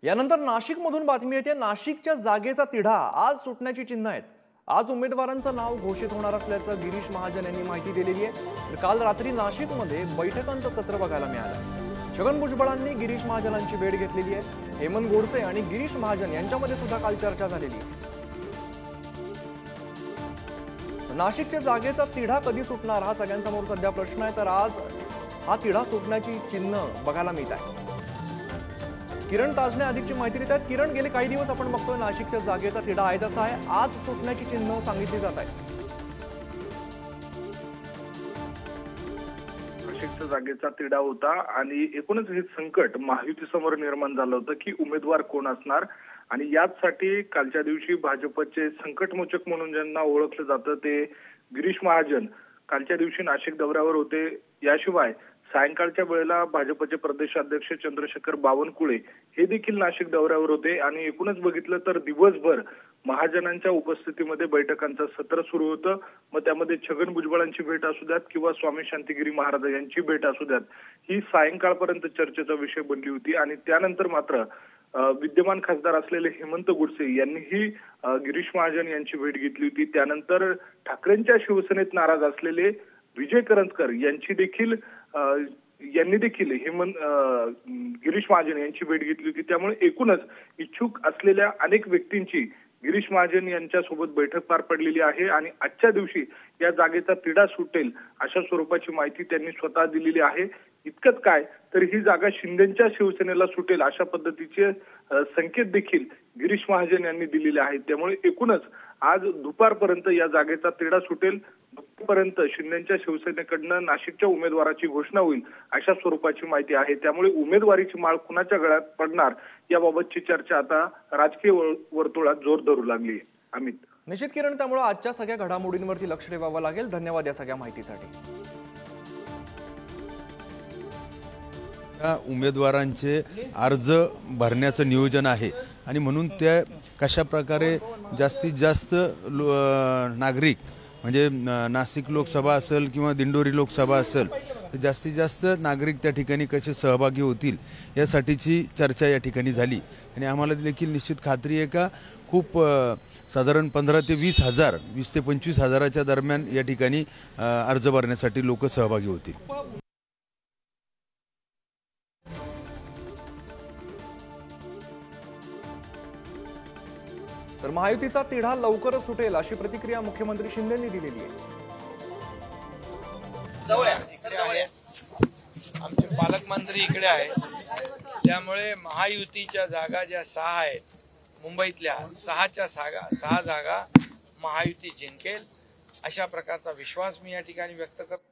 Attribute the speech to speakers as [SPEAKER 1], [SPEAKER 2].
[SPEAKER 1] यानंतर नाशिकमधून बातमी येते। नाशिकच्या जागेचा तिढा आज सुटण्याची चिन्ह आहेत। आज उमेदवारांचं नाव घोषित होणार असल्याचं गिरीश महाजन यांनी माहिती दिलेली आहे। तर काल रात्री नाशिकमध्ये बैठकांचं सत्र बघायला मिळालं। छगन भुजबळांनी गिरीश महाजनांची भेट घेतलेली आहे। हेमंत गोडसे आणि गिरीश महाजन यांच्यामध्ये सुद्धा काल चर्चा झालेली आहे। नाशिकच्या जागेचा तिढा कधी सुटणार हा सगळ्यांसमोर सध्या प्रश्न आहे। तर आज हा तिढा सुटण्याची चिन्ह बघायला मिळत आहे। किरण ताजने अधिकची माहिती देत आहेत। किरण, गेले काही दिवस आपण बघतोय नाशिकच्या जागेचा तिढा आहे तसा आहे, आज सुटण्याची चिन्ह सांगितली जात आहे।
[SPEAKER 2] नाशिकच्या जागेचा तिढा होता आणि एकूणच हे संकट महायुतीसमोर निर्माण झालं होतं की उमेदवार कोण असणार। आणि याचसाठी कालच्या दिवशी भाजपचे संकटमोचक म्हणून ज्यांना ओळखलं जातं ते गिरीश महाजन कालच्या दिवशी नाशिक दौऱ्यावर होते। याशिवाय सायंकाळच्या वेळेला भाजपचे प्रदेशाध्यक्ष चंद्रशेखर बावनकुळे हे देखील नाशिक दौऱ्यावर होते। आणि एकूणच बघितलं तर दिवसभर महाजनांच्या उपस्थितीमध्ये बैठकांचं सत्र सुरू होतं। मग त्यामध्ये छगन भुजबळांची भेट असू द्यात किंवा स्वामी शांतिगिरी महाराज यांची भेट असू द्यात, ही सायंकाळपर्यंत चर्चेचा विषय बनली होती। आणि त्यानंतर मात्र विद्यमान खासदार असलेले हेमंत गोडसे यांनीही गिरीश महाजन यांची भेट घेतली होती। त्यानंतर ठाकरेंच्या शिवसेनेत नाराज असलेले विजय करंजकर यांनी देखील गिरीश महाजन यांची भेट घेतली होती। त्यामुळे एकूणच इच्छुक असलेल्या अनेक व्यक्तींची गिरीश महाजन यांच्यासोबत बैठक पार पडलेली आहे। आणि आजच्या दिवशी या जागेचा तिढा सुटेल अशा स्वरूपाची माहिती त्यांनी स्वतः दिलेली आहे। इतकंच काय तर ही जागा शिंदेच्या शिवसेनेला सुटेल अशा पद्धतीचे संकेत देखील गिरीश महाजन यांनी दिलेले आहेत। त्यामुळे एकूणच आज दुपारपर्यंत या जागेचा तिढा सुटेल। दुपारपर्यंत शिंदेच्या शिवसेनेकडनं नाशिकच्या उमेदवाराची घोषणा होईल अशा स्वरूपाची माहिती आहे। त्यामुळे उमेदवारीची माळ कुणाच्या गळ्यात पडणार याबाबतची चर्चा आता राजकीय वर्तुळात जोर धरू लागली आहे। अमित,
[SPEAKER 1] निश्चित किरण, त्यामुळे आजच्या सगळ्या घडामोडींवरती लक्ष ठेवावं लागेल। धन्यवाद या सगळ्या माहितीसाठी।
[SPEAKER 3] उमेदवारांचे अर्ज भरण्याचं नियोजन आहे आणि म्हणून त्या कशा प्रकारे जास्तीत जास्त नागरिक म्हणजे नाशिक लोकसभा असेल किंवा दिंडोरी लोकसभा असेल तर जास्तीत जास्त नागरिक त्या ठिकाणी कसे सहभागी होतील यासाठीची चर्चा या ठिकाणी झाली। आणि आम्हाला देखील निश्चित खात्री आहे का खूप साधारण 15 ते 20 हजार 20 ते 25 हजाराच्या दरम्यान या ठिकाणी अर्ज भरण्यासाठी लोक सहभागी होतील।
[SPEAKER 1] तर महायुतीचा तिढा लवकरच सुटेल अशी प्रतिक्रिया मुख्यमंत्री शिंदेंनी दिलेली आहे।
[SPEAKER 4] आमचे पालकमंत्री इकडे आहेत, त्यामुळे महायुतीच्या जागा ज्या 6 आहेत मुंबईतल्या 6 जागा महायुती जिंकेल अशा प्रकारचा विश्वास मी या ठिकाणी व्यक्त करतो।